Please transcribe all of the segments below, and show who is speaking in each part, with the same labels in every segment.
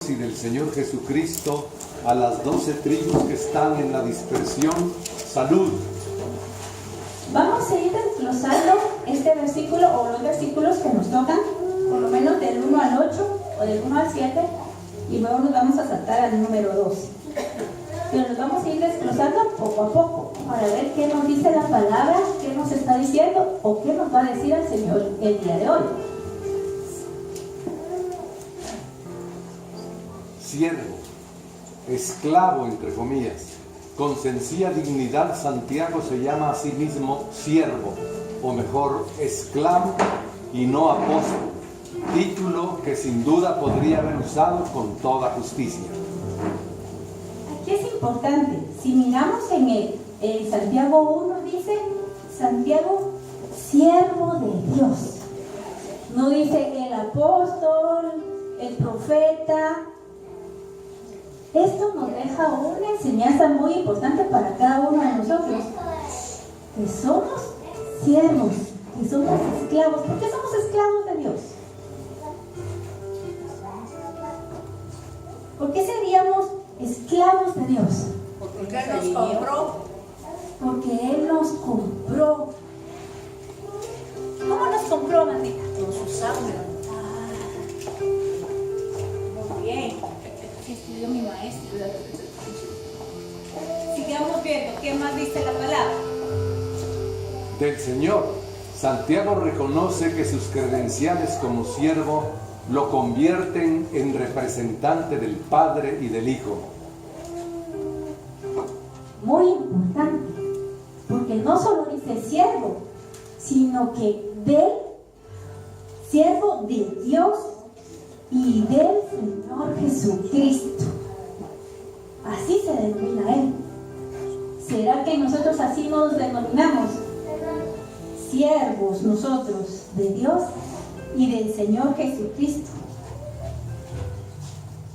Speaker 1: y del Señor Jesucristo a las 12 tribus que están en la dispersión. Salud.
Speaker 2: Vamos a ir desglosando este versículo o los versículos que nos tocan, por lo menos del 1 al 8 o del 1 al 7, y luego nos vamos a saltar al número 12. Pero nos vamos a ir desglosando poco a poco para ver qué nos dice la palabra, qué nos está diciendo o qué nos va a decir el Señor el día de hoy.
Speaker 1: Siervo, esclavo entre comillas, con sencilla dignidad. Santiago se llama a sí mismo siervo, o mejor, esclavo y no apóstol, título que sin duda podría haber usado con toda justicia.
Speaker 2: Aquí es importante, si miramos en Santiago 1, dice Santiago, siervo de Dios. No dice el apóstol, el profeta. Esto nos deja una enseñanza muy importante para cada uno de nosotros, que somos siervos, que somos esclavos. ¿Por qué somos esclavos de Dios? ¿Por qué seríamos esclavos de Dios?
Speaker 3: Porque Él nos compró.
Speaker 2: Porque Él nos compró. ¿Cómo nos compró, Mandita?
Speaker 3: Con su sangre.
Speaker 2: Muy bien. Sí, estudió mi maestro. Sigamos viendo qué más dice la palabra.
Speaker 1: Del Señor, Santiago reconoce que sus credenciales como siervo lo convierten en representante del Padre y del Hijo.
Speaker 2: Muy importante, porque no solo dice siervo, sino que del siervo de Dios y del Señor Jesucristo. Así se denomina Él. ¿Será que nosotros así nos denominamos? Siervos nosotros de Dios y del Señor Jesucristo.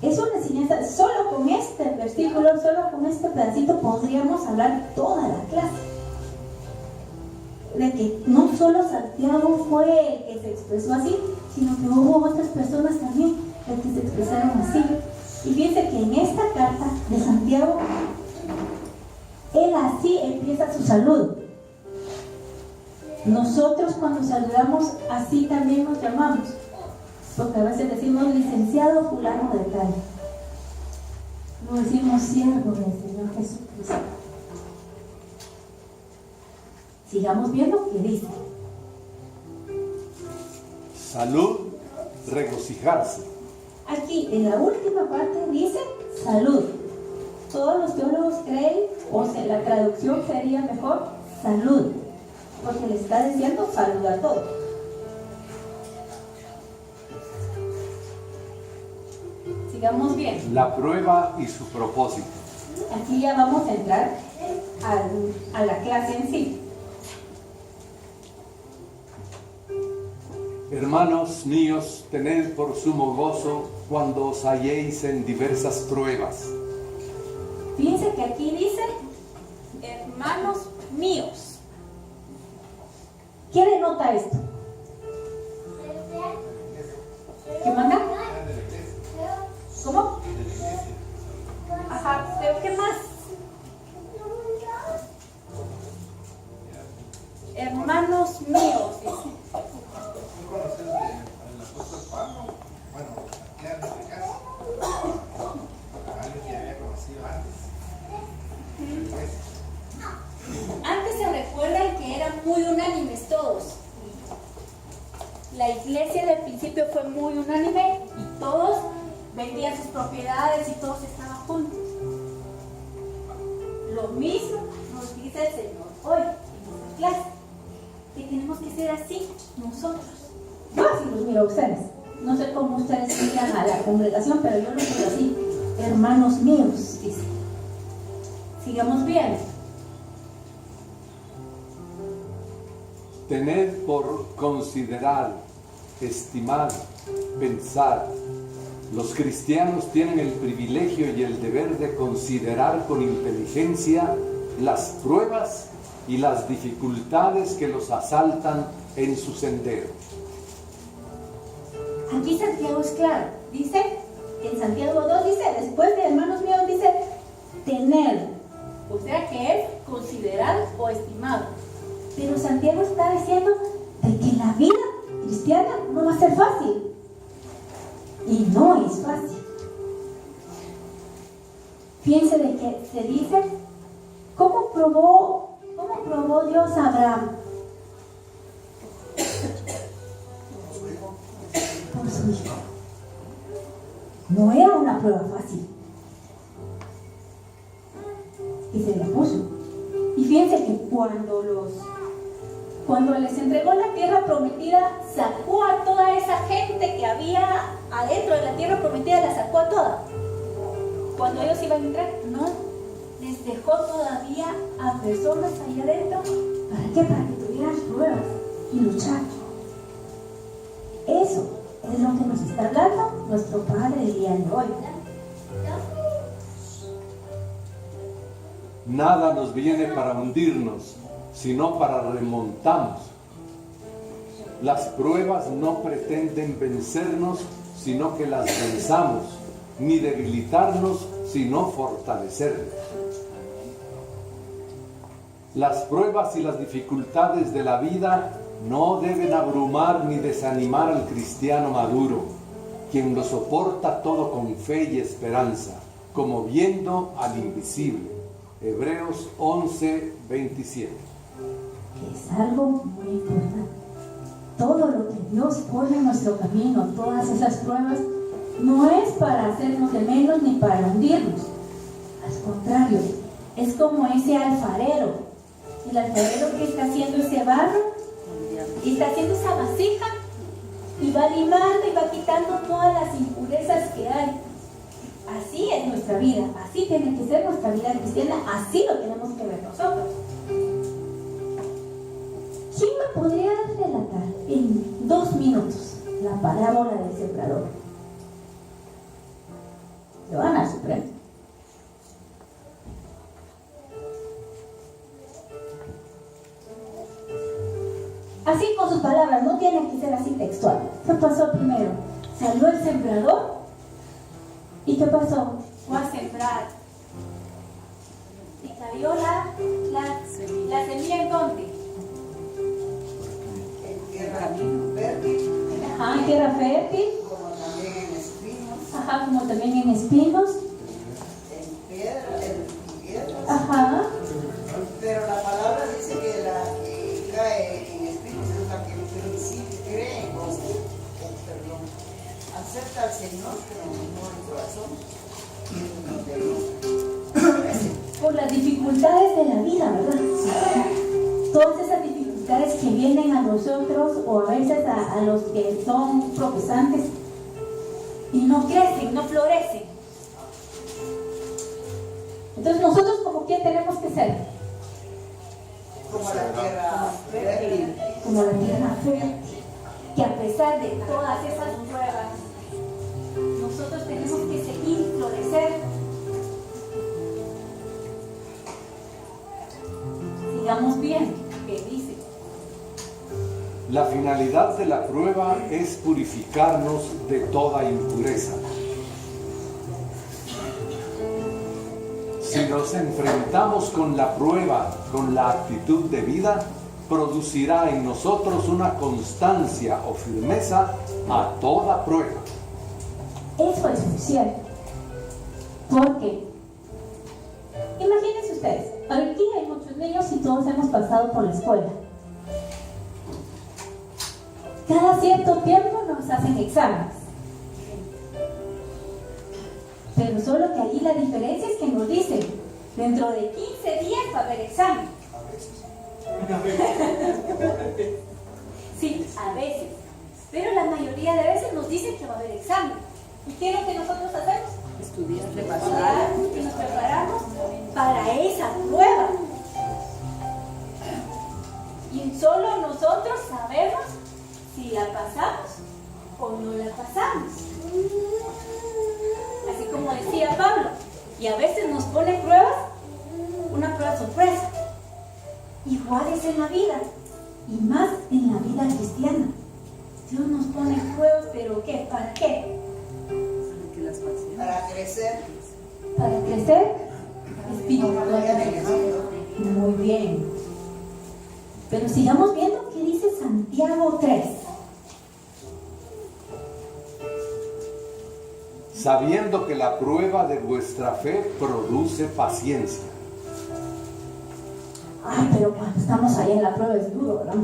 Speaker 2: Es una enseñanza. Solo con este versículo, solo con este pedacito podríamos hablar toda la clase. De que no solo Santiago fue el que se expresó así, sino que hubo otras personas también que se expresaron así. Y fíjense que en esta carta de Santiago, él así empieza su saludo. Nosotros cuando saludamos así también nos llamamos, porque a veces decimos licenciado fulano de tal, no decimos siervo del Señor Jesucristo. Sigamos viendo qué dice.
Speaker 1: Salud, regocijarse.
Speaker 2: Aquí en la última parte dice salud. Todos los teólogos creen, o sea, la traducción sería mejor salud, porque le está diciendo salud a todos. Sigamos bien.
Speaker 1: La prueba y su propósito.
Speaker 2: Aquí ya vamos a entrar a la clase en sí.
Speaker 1: Hermanos míos, tened por sumo gozo cuando os halléis en diversas pruebas.
Speaker 2: Fíjense que aquí dice hermanos míos. ¿Quién denota esto? ¿Qué manda? ¿Cómo? Ajá, pero ¿qué más? Hermanos míos, dice.
Speaker 4: ¿Conoces al apóstol Pablo? Bueno, ya en este caso, a alguien que había conocido antes.
Speaker 2: Antes se recuerdan que eran muy unánimes todos. La iglesia del principio fue muy unánime y todos vendían sus propiedades y todos estaban juntos. Lo mismo nos dice el Señor hoy en esta clase, que tenemos que ser así nosotros. Yo así los miro a ustedes. No sé cómo ustedes miran a la congregación, pero yo los miro así. Hermanos míos, dice. Sigamos bien.
Speaker 1: Tened por considerar, estimar, pensar. Los cristianos tienen el privilegio y el deber de considerar con inteligencia las pruebas y las dificultades que los asaltan en su sendero.
Speaker 2: Aquí Santiago es claro. Dice en Santiago 2 dice, después de hermanos míos dice, tener. O sea que es considerar o estimado. Pero Santiago está diciendo de que la vida cristiana no va a ser fácil. Y no es fácil. Fíjense de que se dice, ¿cómo probó Dios a Abraham? Por su hijo. No era una prueba fácil. Y se la puso. Y fíjense que cuando les entregó la tierra prometida, sacó a toda esa gente que había adentro de la tierra prometida, la sacó a toda. Cuando ellos iban a entrar, no, les dejó todavía a personas ahí adentro. ¿Para qué? Para que tuvieran pruebas y luchar. Eso es lo que nos está hablando nuestro Padre el día de hoy.
Speaker 1: Nada nos viene para hundirnos, sino para remontarnos. Las pruebas no pretenden vencernos, sino que las venzamos, ni debilitarnos, sino fortalecernos. Las pruebas y las dificultades de la vida no deben abrumar ni desanimar al cristiano maduro, quien lo soporta todo con fe y esperanza, como viendo al invisible. Hebreos 11:27.
Speaker 2: Es algo muy importante. Todo lo que Dios pone en nuestro camino, todas esas pruebas, no es para hacernos de menos ni para hundirnos. Al contrario, es como ese alfarero. El alfarero que está haciendo ese barro y está haciendo esa vasija y va limando y va quitando todas las impurezas que hay. Así es nuestra vida, así tiene que ser nuestra vida cristiana, así lo tenemos que ver nosotros. ¿Quién me podría relatar en 2 minutos la parábola del sembrador? Le van a dar su premio. Así con sus palabras, no tiene que ser así textual. ¿Qué pasó primero? Salió el sembrador. ¿Y qué pasó? Fue a sembrar. Y cayó la semilla en dónde?
Speaker 3: En tierra fértil,
Speaker 2: Ajá, en tierra fértil.
Speaker 3: como también en espinos,
Speaker 2: Ajá, como también en espinos.
Speaker 3: en piedras.
Speaker 2: Ajá.
Speaker 3: Pero la palabra dice que la que cae en espinos es la que sí cree, perdón, acepta al Señor, pero no en corazón.
Speaker 2: Por las dificultades de la vida, ¿verdad? Todas esas dificultades que vienen a nosotros o a veces a los que son profesantes y no crecen, no florecen. Entonces nosotros como quién tenemos que ser,
Speaker 3: Como la tierra fértil.
Speaker 2: como la tierra fértil, que a pesar de todas esas pruebas, nosotros tenemos que seguir florecer. Sigamos bien, que dice.
Speaker 1: La finalidad de la prueba es purificarnos de toda impureza. Si nos enfrentamos con la prueba, con la actitud de vida, producirá en nosotros una constancia o firmeza a toda prueba.
Speaker 2: Eso es muy cierto. Porque, imagínense ustedes, aquí hay muchos niños y todos hemos pasado por la escuela. Cada cierto tiempo nos hacen exámenes. Pero solo que ahí la diferencia es que nos dicen, dentro de 15 días va a haber examen. Sí, a veces. Pero la mayoría de veces nos dicen que va a haber examen. ¿Y qué es lo que nosotros hacemos?
Speaker 3: Estudiar,
Speaker 2: Estudiar y nos preparamos para esa prueba. Y solo nosotros sabemos si la pasamos o no la pasamos. Así como decía Pablo, y a veces nos pone pruebas, una prueba sorpresa. Igual es en la vida, y más en la vida cristiana. Dios nos pone pruebas, pero ¿qué? ¿Para qué?
Speaker 3: para crecer
Speaker 2: espiritualmente. Muy bien. Pero sigamos viendo qué dice Santiago 3.
Speaker 1: Sabiendo que la prueba de vuestra fe produce paciencia.
Speaker 2: Ay, pero cuando estamos ahí en la prueba es duro, ¿verdad?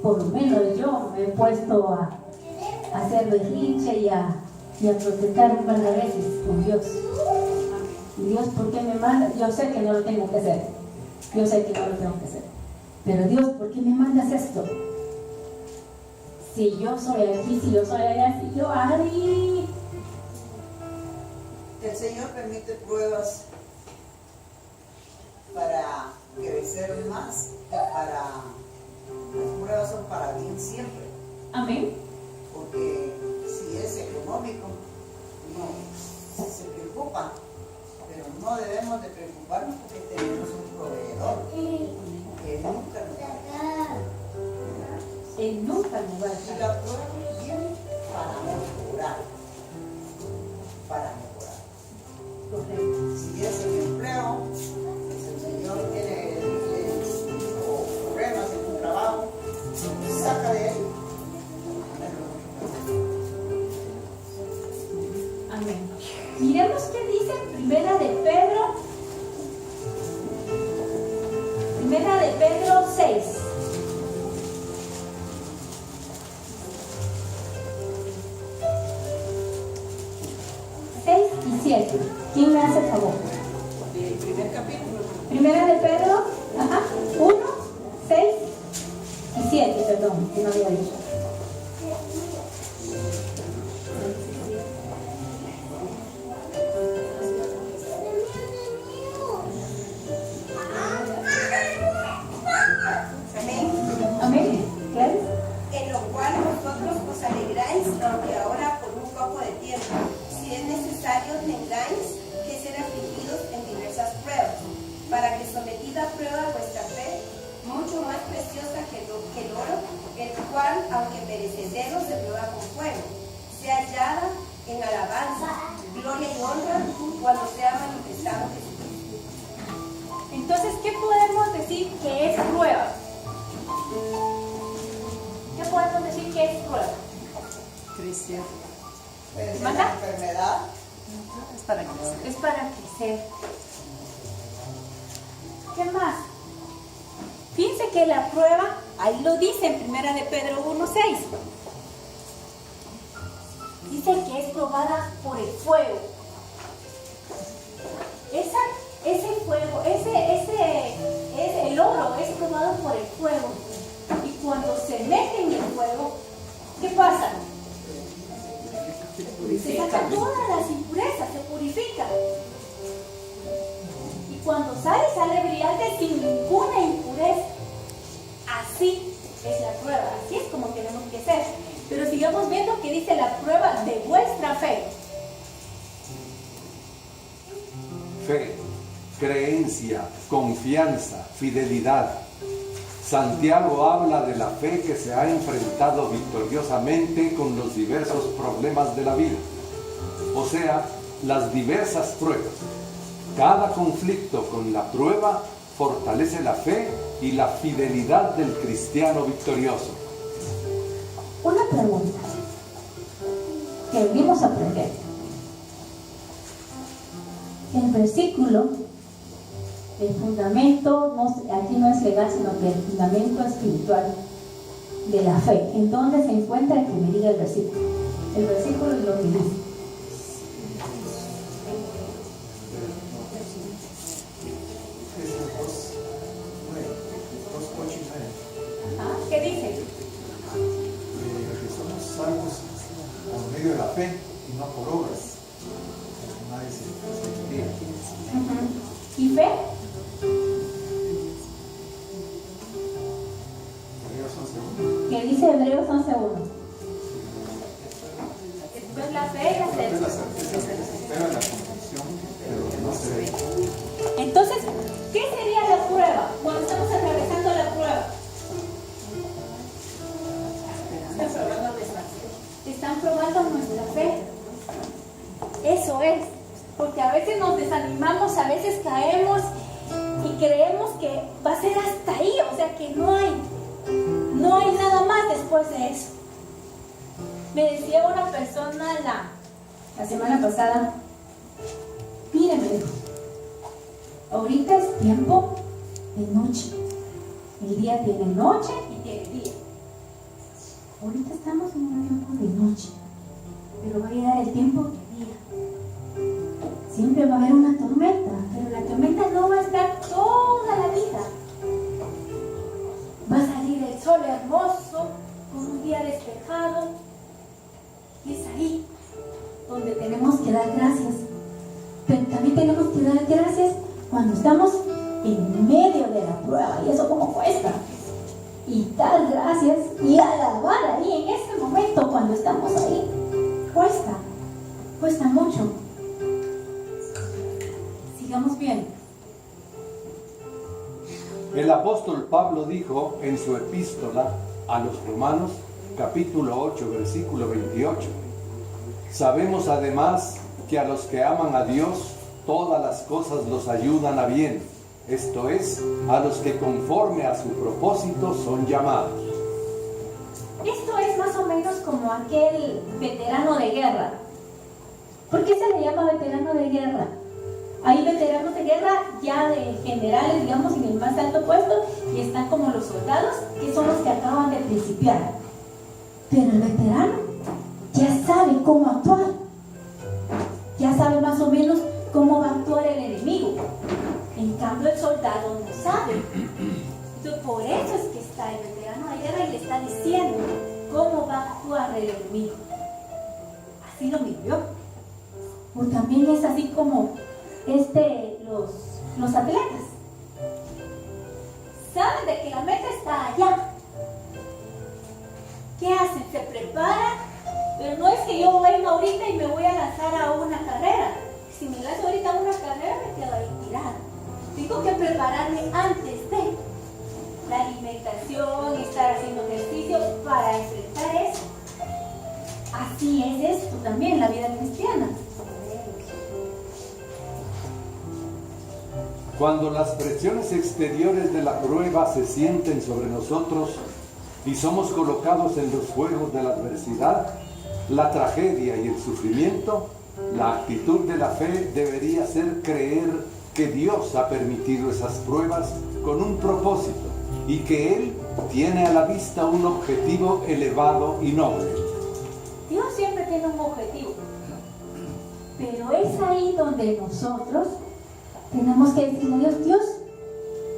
Speaker 2: Por lo menos yo me he puesto a hacer berrinche y a protestar un par de veces con Dios. Y Dios, ¿por qué me manda? Yo sé que no lo tengo que hacer. Yo sé que no lo tengo que hacer. Pero Dios, ¿por qué me mandas esto? Si yo soy aquí, si yo soy allá, si yo Ari.
Speaker 3: El Señor permite pruebas para crecer más, las pruebas son para bien siempre,
Speaker 2: Amén.
Speaker 3: porque si es económico, no se preocupa, pero no debemos de preocuparnos porque tenemos un proveedor que nunca nos va a dar.
Speaker 2: Él nunca nos va a
Speaker 3: Y
Speaker 2: dejar.
Speaker 3: la prueba viene para mejorar,
Speaker 2: Correcto.
Speaker 3: si es el empleo, si el Señor tiene problemas en un trabajo, saca de ahí.
Speaker 2: Amén. Miremos qué dice Primera de Pedro 6. Y 7. ¿Quién me hace el favor?
Speaker 3: El primer capítulo.
Speaker 2: Primera de Pedro, 1, 6 y 7, perdón, que no había dicho.
Speaker 5: Amén.
Speaker 2: Amén. ¿Claro?
Speaker 5: En lo cual vosotros os alegráis, aunque ahora por un poco de tiempo, si es necesario, tengáis que ser afligidos en diversas pruebas, para que sometida a prueba vuestra fe, mucho más preciosa que el oro, el cual, aunque perecedero, se prueba con fuego, sea hallada en alabanza, gloria y honra cuando sea manifestado Jesucristo.
Speaker 2: Entonces, ¿qué podemos decir que es prueba? ¿Qué podemos decir que es prueba?
Speaker 3: Cristian. Puede ser
Speaker 2: ¿Manda?
Speaker 3: una enfermedad.
Speaker 5: Es para crecer.
Speaker 2: Es para crecer. ¿Qué más? Fíjense que la prueba, ahí lo dice en Primera de Pedro 1:6. Dice que es probada por el fuego. Ese fuego, el oro es probado por el fuego. Y cuando se mete en el fuego, ¿qué pasa? Se sacan todas las impurezas, se purifica. Y cuando sale brillante sin ninguna impureza. Así es la prueba, así es como tenemos que ser. Pero sigamos viendo que dice la prueba de vuestra fe.
Speaker 1: Fe, creencia, confianza, fidelidad. Santiago habla de la fe que se ha enfrentado victoriosamente con los diversos problemas de la vida, o sea, las diversas pruebas. Cada conflicto con la prueba fortalece la fe y la fidelidad del cristiano victorioso.
Speaker 2: Una pregunta que debimos aprender. El versículo, el fundamento, aquí no es legal, sino que el fundamento espiritual de la fe. ¿En dónde se encuentra? Que me diga el versículo. El versículo es lo que dice. ¿Qué dice?
Speaker 4: Que somos salvos por medio de la fe y no por obras. Nadie se guía.
Speaker 2: ¿Y fe? ¿Qué dice Hebreos 11:1? Pues la fe y la certeza.
Speaker 4: Espera la convicción, pero no se ve.
Speaker 2: Entonces, ¿qué sería la prueba cuando estamos atravesando la prueba? Están probando nuestra fe. Eso es. Porque a veces nos desanimamos, a veces caemos y creemos que va a ser hasta ahí. O sea que no hay nada más después de eso. Me decía una persona la semana pasada, mire, me dijo, ahorita es tiempo de noche. El día tiene noche y tiene día. Ahorita estamos en un tiempo de noche, pero va a llegar el tiempo de día. Siempre va a haber una tormenta, pero la tormenta no va a estar toda la vida. Va a salir el sol hermoso, con un día despejado. Y es ahí donde tenemos que dar gracias. Pero también tenemos que dar gracias cuando estamos en medio de la prueba. Y eso como cuesta. Y dar gracias y alabar ahí en ese momento cuando estamos ahí. Cuesta mucho. Sigamos bien.
Speaker 1: El apóstol Pablo dijo en su epístola a los Romanos, capítulo 8, versículo 28, sabemos además que a los que aman a Dios, todas las cosas los ayudan a bien, esto es, a los que conforme a su propósito son llamados.
Speaker 2: Esto es más o menos como aquel veterano de guerra. ¿Por qué se le llama veterano de guerra? Hay veteranos de guerra ya de generales, digamos, en el más alto puesto, y están como los soldados, que son los que acaban de principiar. Pero el veterano ya sabe cómo actuar. Ya sabe más o menos cómo va a actuar el enemigo. En cambio, el soldado no sabe. Entonces, por eso es que está el veterano de guerra y le está diciendo cómo va a actuar el enemigo. Así lo vivió. O también es así como los atletas. Saben de que la meta está allá. ¿Qué hacen? Se preparan, pero no es que yo venga ahorita y me voy a lanzar a una carrera. Si me lanzo ahorita a una carrera, me quedo ahí tirado. Tengo que prepararme antes de la alimentación, estar haciendo ejercicio para enfrentar eso. Así es esto también, la vida cristiana.
Speaker 1: Cuando las presiones exteriores de la prueba se sienten sobre nosotros y somos colocados en los fuegos de la adversidad, la tragedia y el sufrimiento, la actitud de la fe debería ser creer que Dios ha permitido esas pruebas con un propósito y que Él tiene a la vista un objetivo elevado y noble.
Speaker 2: Dios siempre tiene un objetivo, pero es ahí donde nosotros tenemos que decirle a Dios, Dios,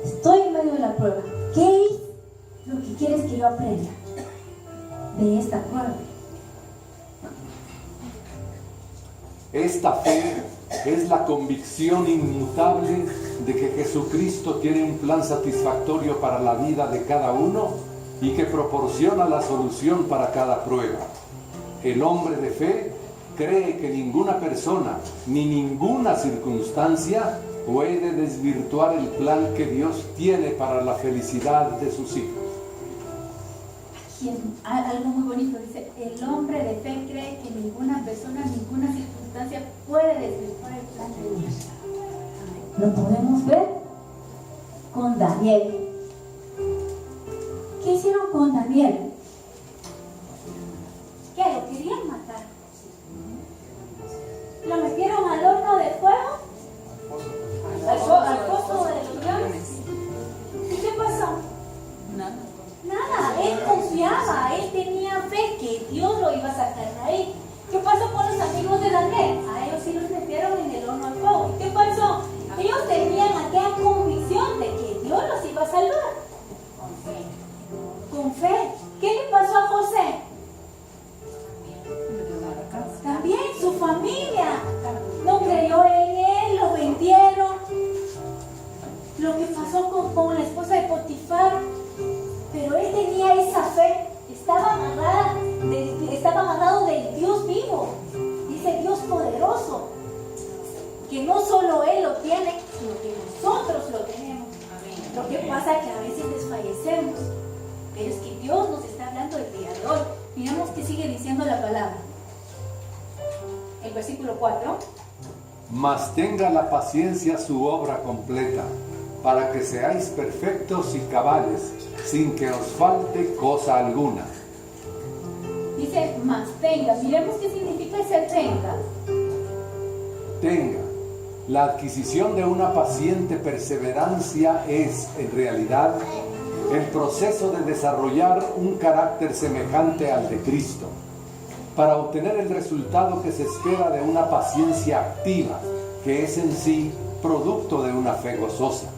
Speaker 2: estoy en medio de la prueba. ¿Qué es lo que quieres que yo aprenda de esta prueba?
Speaker 1: Esta fe es la convicción inmutable de que Jesucristo tiene un plan satisfactorio para la vida de cada uno y que proporciona la solución para cada prueba. El hombre de fe cree que ninguna persona ni ninguna circunstancia puede desvirtuar el plan que Dios tiene para la felicidad de sus hijos.
Speaker 2: Aquí es algo muy bonito, dice, el hombre de fe cree que ninguna persona, ninguna circunstancia puede desvirtuar el plan de Dios. Lo podemos ver con Daniel. ¿Qué hicieron con Daniel? ¿Qué? ¿Lo querían matar? ¿Lo metieron al horno de fuego? ¿Al pozo de los leones? ¿Y qué pasó? Nada, él confiaba, él tenía fe que Dios lo iba a sacar de ahí. ¿Qué pasó con los amigos de Daniel? A ellos sí los metieron en el horno al fuego. ¿Y qué pasó? Ellos tenían aquella convicción de que Dios los iba a salvar. versículo 4.
Speaker 1: Mas tenga la paciencia su obra completa, para que seáis perfectos y cabales, sin que os falte cosa alguna.
Speaker 2: Dice, mas tenga. Miremos qué significa ese tenga.
Speaker 1: Tenga. La adquisición de una paciente perseverancia es, en realidad, el proceso de desarrollar un carácter semejante al de Cristo, para obtener el resultado que se espera de una paciencia activa, que es en sí producto de una fe gozosa.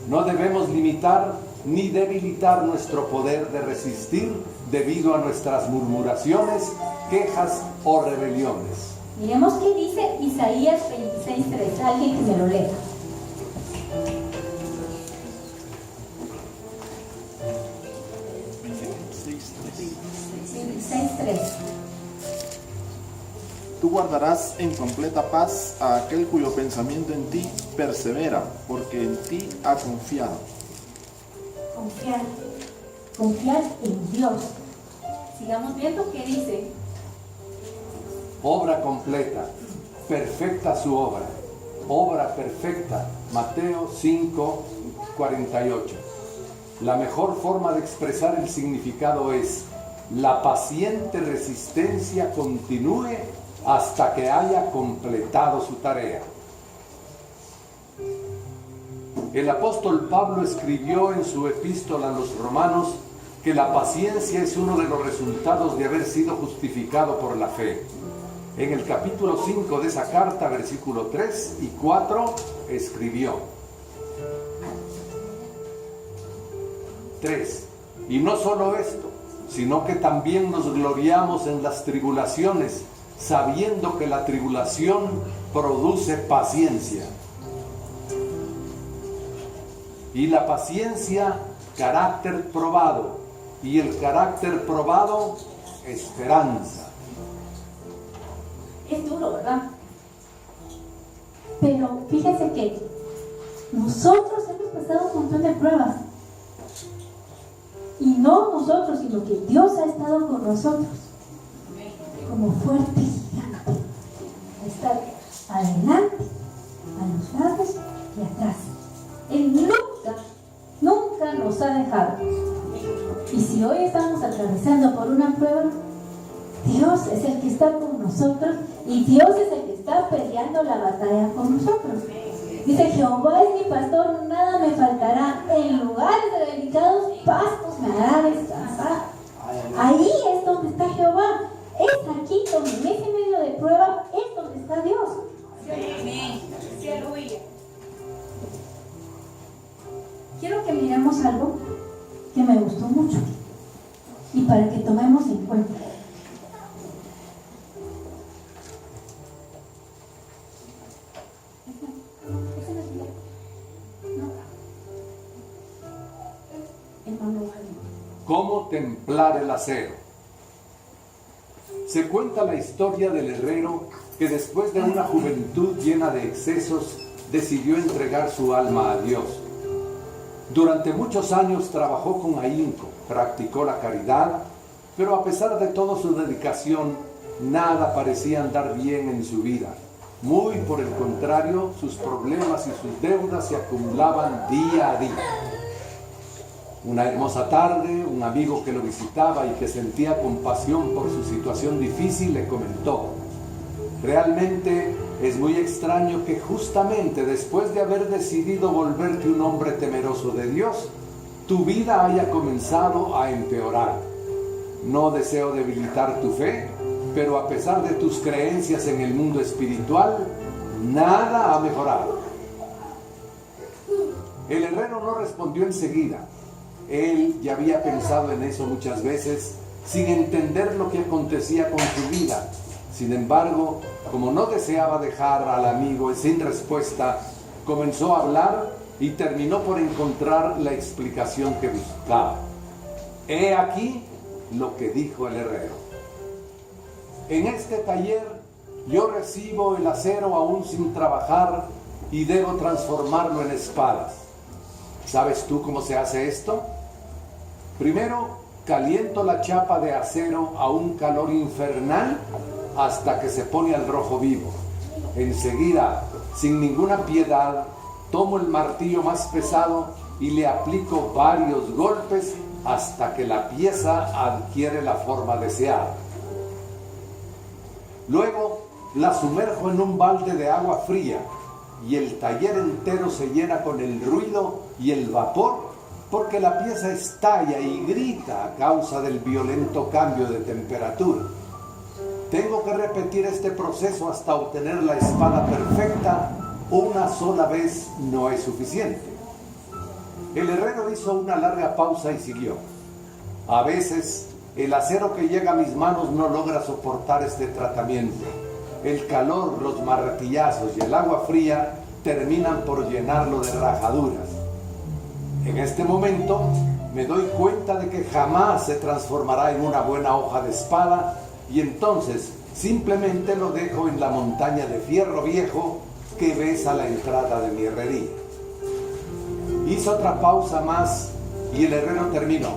Speaker 1: No debemos limitar ni debilitar nuestro poder de resistir debido a nuestras murmuraciones, quejas o rebeliones.
Speaker 2: Miremos qué dice Isaías 26:3. Alguien que me lo lea.
Speaker 6: Tú guardarás en completa paz a aquel cuyo pensamiento en ti persevera, porque en ti ha confiado.
Speaker 2: Confiar en Dios. Sigamos viendo qué dice.
Speaker 1: Obra completa, perfecta su obra perfecta, Mateo 5:48. La mejor forma de expresar el significado es: la paciente resistencia continúe hasta que haya completado su tarea. El apóstol Pablo escribió en su epístola a los Romanos que la paciencia es uno de los resultados de haber sido justificado por la fe. En el capítulo 5 de esa carta, versículo 3 y 4, escribió: 3. Y no solo esto, sino que también nos gloriamos en las tribulaciones, sabiendo que la tribulación produce paciencia. Y la paciencia, carácter probado. Y el carácter probado, esperanza.
Speaker 2: Es duro, ¿verdad? Pero fíjense que nosotros hemos pasado un montón de pruebas. Y no nosotros, sino que Dios ha estado con nosotros. Como fuerte gigante. Estar adelante, a los lados y atrás. Él nunca nos ha dejado. Y si hoy estamos atravesando por una prueba, Dios es el que está con nosotros y Dios es el que está peleando la batalla con nosotros. Dice: Jehová es mi pastor, nada me faltará. En lugares de delicados pastos me hará descansar. Ahí es donde está Jehová. Es aquí donde en ese medio de prueba es donde está Dios. Amén. Aleluya. Quiero que miremos algo que me gustó mucho y para que tomemos en cuenta.
Speaker 1: ¿Cómo templar el acero? Se cuenta la historia del herrero que después de una juventud llena de excesos decidió entregar su alma a Dios. Durante muchos años trabajó con ahínco, practicó la caridad, pero a pesar de toda su dedicación, nada parecía andar bien en su vida. Muy por el contrario, sus problemas y sus deudas se acumulaban día a día. Una hermosa tarde, un amigo que lo visitaba y que sentía compasión por su situación difícil le comentó: realmente es muy extraño que justamente después de haber decidido volverte un hombre temeroso de Dios, tu vida haya comenzado a empeorar. No deseo debilitar tu fe, pero a pesar de tus creencias en el mundo espiritual, nada ha mejorado. El herrero no respondió enseguida. Él ya había pensado en eso muchas veces, sin entender lo que acontecía con su vida. Sin embargo, como no deseaba dejar al amigo sin respuesta, comenzó a hablar y terminó por encontrar la explicación que buscaba. He aquí lo que dijo el herrero: en este taller yo recibo el acero aún sin trabajar y debo transformarlo en espadas. ¿Sabes tú cómo se hace esto? Primero, caliento la chapa de acero a un calor infernal hasta que se pone al rojo vivo. Enseguida, sin ninguna piedad, tomo el martillo más pesado y le aplico varios golpes hasta que la pieza adquiere la forma deseada. Luego la sumerjo en un balde de agua fría y el taller entero se llena con el ruido y el vapor, porque la pieza estalla y grita a causa del violento cambio de temperatura. Tengo que repetir este proceso hasta obtener la espada perfecta. Una sola vez no es suficiente. El herrero hizo una larga pausa y siguió. A veces el acero que llega a mis manos no logra soportar este tratamiento. El calor, los martillazos y el agua fría terminan por llenarlo de rajaduras. En este momento me doy cuenta de que jamás se transformará en una buena hoja de espada, y entonces simplemente lo dejo en la montaña de fierro viejo que ves a la entrada de mi herrería. Hizo otra pausa más y el herrero terminó.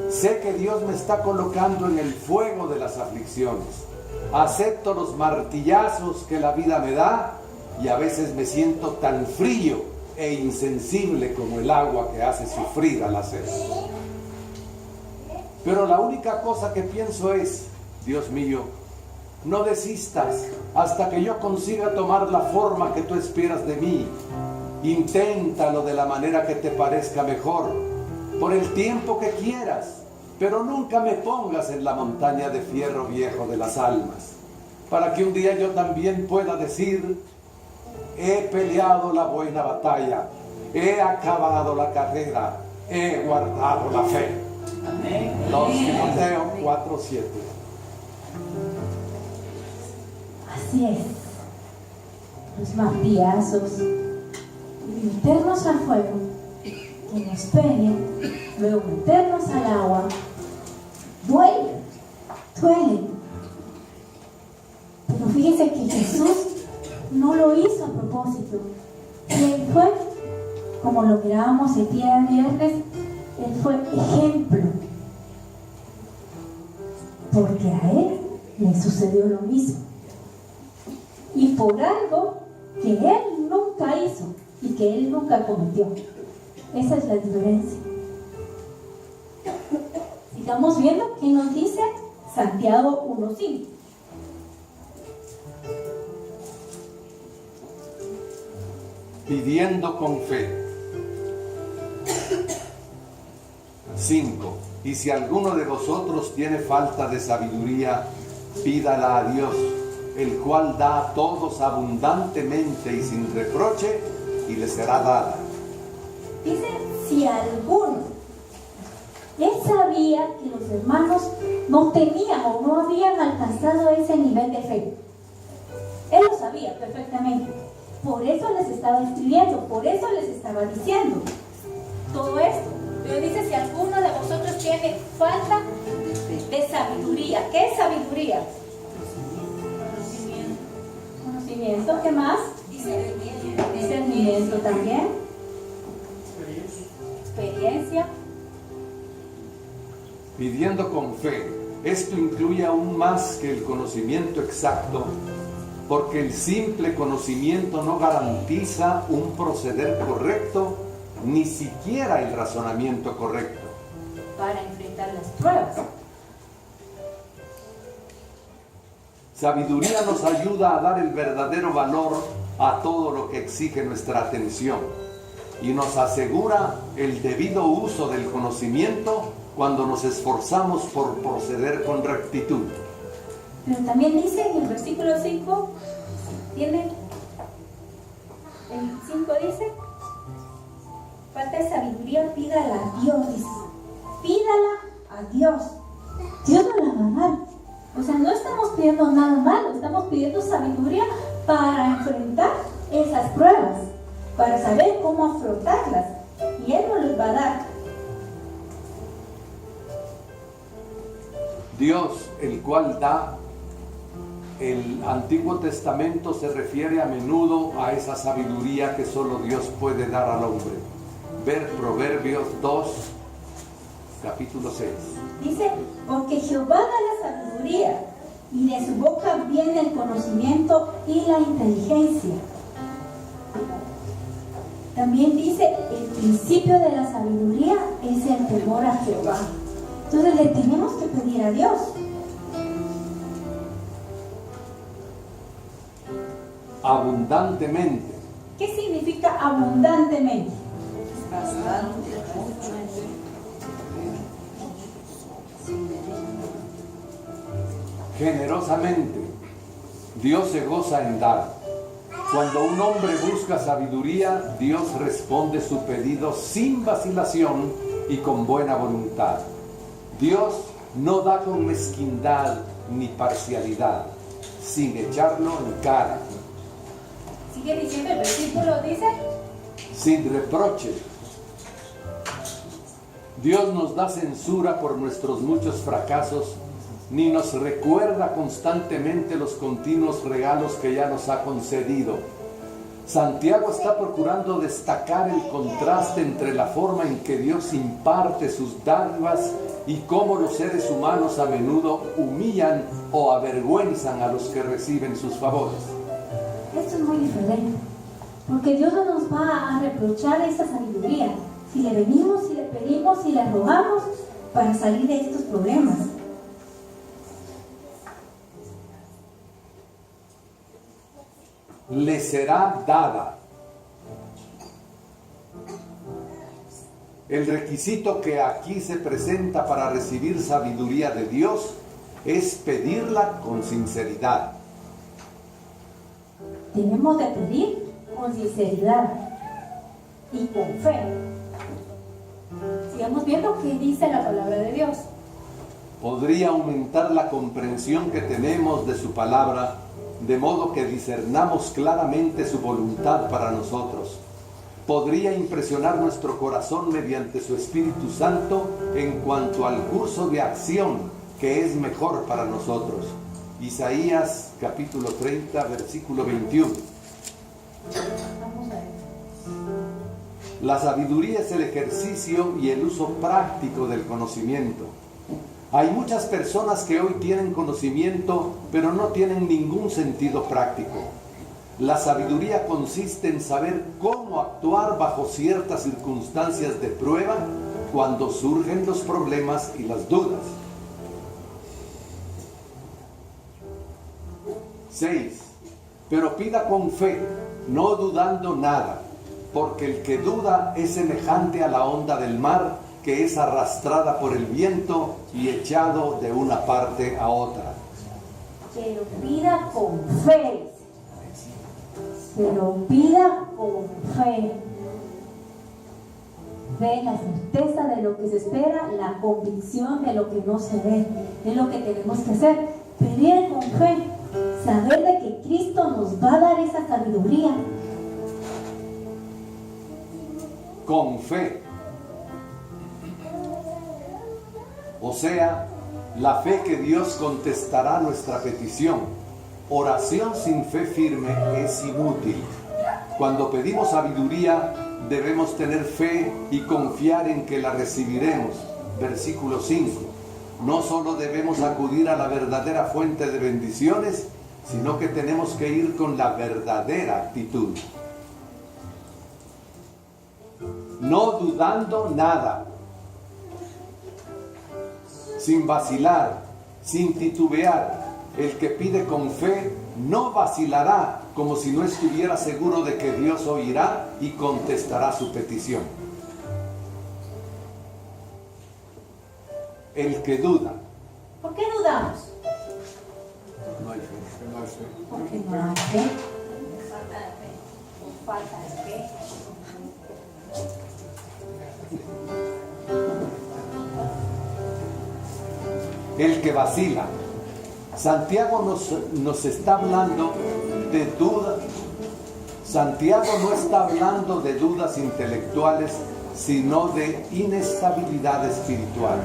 Speaker 1: Sé que Dios me está colocando en el fuego de las aflicciones. Acepto los martillazos que la vida me da y a veces me siento tan frío e insensible como el agua que hace sufrir al acero. Pero la única cosa que pienso es: Dios mío, no desistas hasta que yo consiga tomar la forma que tú esperas de mí. Inténtalo de la manera que te parezca mejor, por el tiempo que quieras, pero nunca me pongas en la montaña de fierro viejo de las almas, para que un día yo también pueda decir: he peleado la buena batalla, he acabado la carrera, he guardado la fe.
Speaker 2: Amén.
Speaker 1: 2 Timoteo 4:7.
Speaker 2: Así es. Los martillazos, meternos al fuego, que nos peguen, luego meternos al agua, duelen. Pero fíjense que Jesús no lo hizo a propósito. Él fue, como lo mirábamos el día viernes, Él fue ejemplo. Porque a Él le sucedió lo mismo. Y por algo que Él nunca hizo y que Él nunca cometió. Esa es la diferencia. Sigamos viendo qué nos dice Santiago 1:5.
Speaker 1: Pidiendo con fe. 5. Y si alguno de vosotros tiene falta de sabiduría, pídala a Dios, el cual da a todos abundantemente y sin reproche, y le será dada.
Speaker 2: Dice, si alguno. Él sabía que los hermanos no tenían o no habían alcanzado ese nivel de fe. Él lo sabía perfectamente. Por eso les estaba escribiendo, por eso les estaba diciendo todo esto. Pero dice, si alguno de vosotros tiene falta de sabiduría. ¿Qué es sabiduría? Conocimiento. ¿Qué más? Discernimiento también. Experiencia.
Speaker 1: Pidiendo con fe. Esto incluye aún más que el conocimiento exacto, porque el simple conocimiento no garantiza un proceder correcto, ni siquiera el razonamiento correcto.
Speaker 2: Para enfrentar las pruebas.
Speaker 1: Sabiduría nos ayuda a dar el verdadero valor a todo lo que exige nuestra atención y nos asegura el debido uso del conocimiento cuando nos esforzamos por proceder con rectitud.
Speaker 2: Pero también dice en el versículo 5, el 5 dice, falta de sabiduría, pídala a Dios, dice. Pídala a Dios. Dios no la va a dar. O sea, no estamos pidiendo nada malo, estamos pidiendo sabiduría para enfrentar esas pruebas, para saber cómo afrontarlas. Y Él nos los va a dar.
Speaker 1: Dios, el cual da, el Antiguo Testamento se refiere a menudo a esa sabiduría que solo Dios puede dar al hombre. Ver Proverbios 2, capítulo 6.
Speaker 2: Dice, porque Jehová da la sabiduría, y de su boca viene el conocimiento y la inteligencia. También dice, el principio de la sabiduría es el temor a Jehová. Entonces le tenemos que pedir a Dios.
Speaker 1: Abundantemente.
Speaker 2: ¿Qué significa abundantemente?
Speaker 3: Bastante, mucho.
Speaker 1: Generosamente. Dios se goza en dar. Cuando un hombre busca sabiduría, Dios responde su pedido sin vacilación y con buena voluntad. Dios no da con mezquindad ni parcialidad, sin echarlo en cara.
Speaker 2: Sigue diciendo el versículo, dice,
Speaker 1: Sin reproche. Dios nos da censura por nuestros muchos fracasos, ni nos recuerda constantemente los continuos regalos que ya nos ha concedido. Santiago está procurando destacar el contraste entre la forma en que Dios imparte sus dádivas y cómo los seres humanos a menudo humillan o avergüenzan a los que reciben sus favores.
Speaker 2: esto es muy diferente, porque Dios no nos va a reprochar esa sabiduría si le venimos, si le pedimos, si le rogamos para salir de estos problemas.
Speaker 1: Le será dada. El requisito que aquí se presenta para recibir sabiduría de Dios es pedirla con sinceridad.
Speaker 2: Tenemos de pedir con sinceridad y con fe. Sigamos viendo qué dice la palabra de Dios.
Speaker 1: Podría aumentar la comprensión que tenemos de su palabra, de modo que discernamos claramente su voluntad para nosotros. Podría impresionar nuestro corazón mediante su Espíritu Santo en cuanto al curso de acción que es mejor para nosotros. Isaías capítulo 30, versículo 21.
Speaker 2: Vamos a ver.
Speaker 1: La sabiduría es el ejercicio y el uso práctico del conocimiento. Hay muchas personas que hoy tienen conocimiento, pero no tienen ningún sentido práctico. La sabiduría consiste en saber cómo actuar bajo ciertas circunstancias de prueba cuando surgen los problemas y las dudas. 6. Pero pida con fe, no dudando nada, porque el que duda es semejante a la onda del mar, que es arrastrada por el viento y echado de una parte a otra.
Speaker 2: Pero pida con fe. Pero pida con fe. Fe, la certeza de lo que se espera, la convicción de lo que no se ve. Es lo que tenemos que hacer. Pedir con fe. Saber de que Cristo nos va a dar esa sabiduría.
Speaker 1: Con fe. O sea, la fe que Dios contestará nuestra petición. Oración sin fe firme es inútil. Cuando pedimos sabiduría, debemos tener fe y confiar en que la recibiremos. Versículo 5. No solo debemos acudir a la verdadera fuente de bendiciones, sino que tenemos que ir con la verdadera actitud. No dudando nada. Sin vacilar, sin titubear. El que pide con fe no vacilará, como si no estuviera seguro de que Dios oirá y contestará su petición. El que duda.
Speaker 2: ¿Por qué dudamos?
Speaker 1: No hay fe.
Speaker 2: Porque no hay fe.
Speaker 5: Falta de fe.
Speaker 1: El que vacila. Santiago nos está hablando de dudas. Santiago no está hablando de dudas intelectuales, sino de inestabilidad espiritual.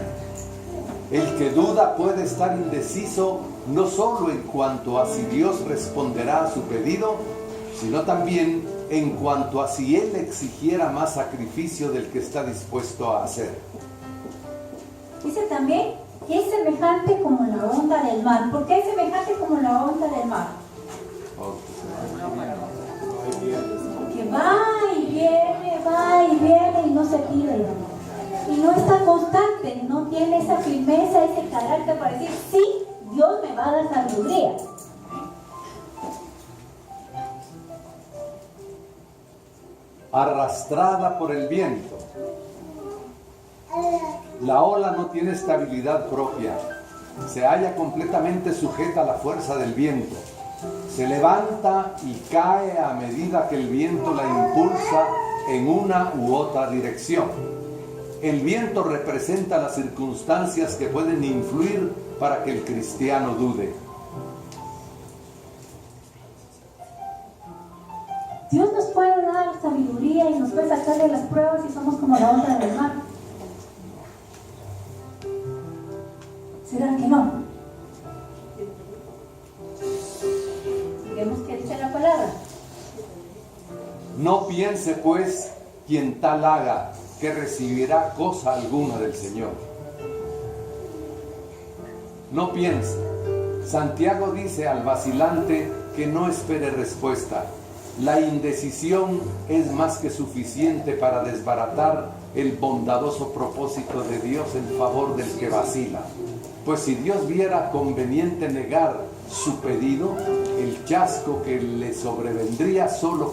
Speaker 1: El que duda puede estar indeciso no solo en cuanto a si Dios responderá a su pedido, sino también en cuanto a si Él exigiera más sacrificio del que está dispuesto a hacer.
Speaker 2: Dice también que es semejante como la onda del mar. ¿Por qué es semejante como la onda del mar? Porque va y viene y no se pide. Y no está constante, no tiene esa firmeza, ese carácter para decir, sí, Dios me va a dar sabiduría.
Speaker 1: Arrastrada por el viento. La ola no tiene estabilidad propia, se halla completamente sujeta a la fuerza del viento. Se levanta y cae a medida que el viento la impulsa en una u otra dirección. El viento representa las circunstancias que pueden influir para que el cristiano dude.
Speaker 2: Dios nos puede dar sabiduría y nos puede sacar de las pruebas si somos como la onda del mar. ¿Será que no? Vemos que dice la palabra.
Speaker 1: No piense pues quien tal haga que recibirá cosa alguna del Señor. No piense. Santiago dice al vacilante que no espere respuesta. La indecisión es más que suficiente para desbaratar el bondadoso propósito de Dios en favor del que vacila. Pues si Dios viera conveniente negar su pedido, el chasco que le sobrevendría solo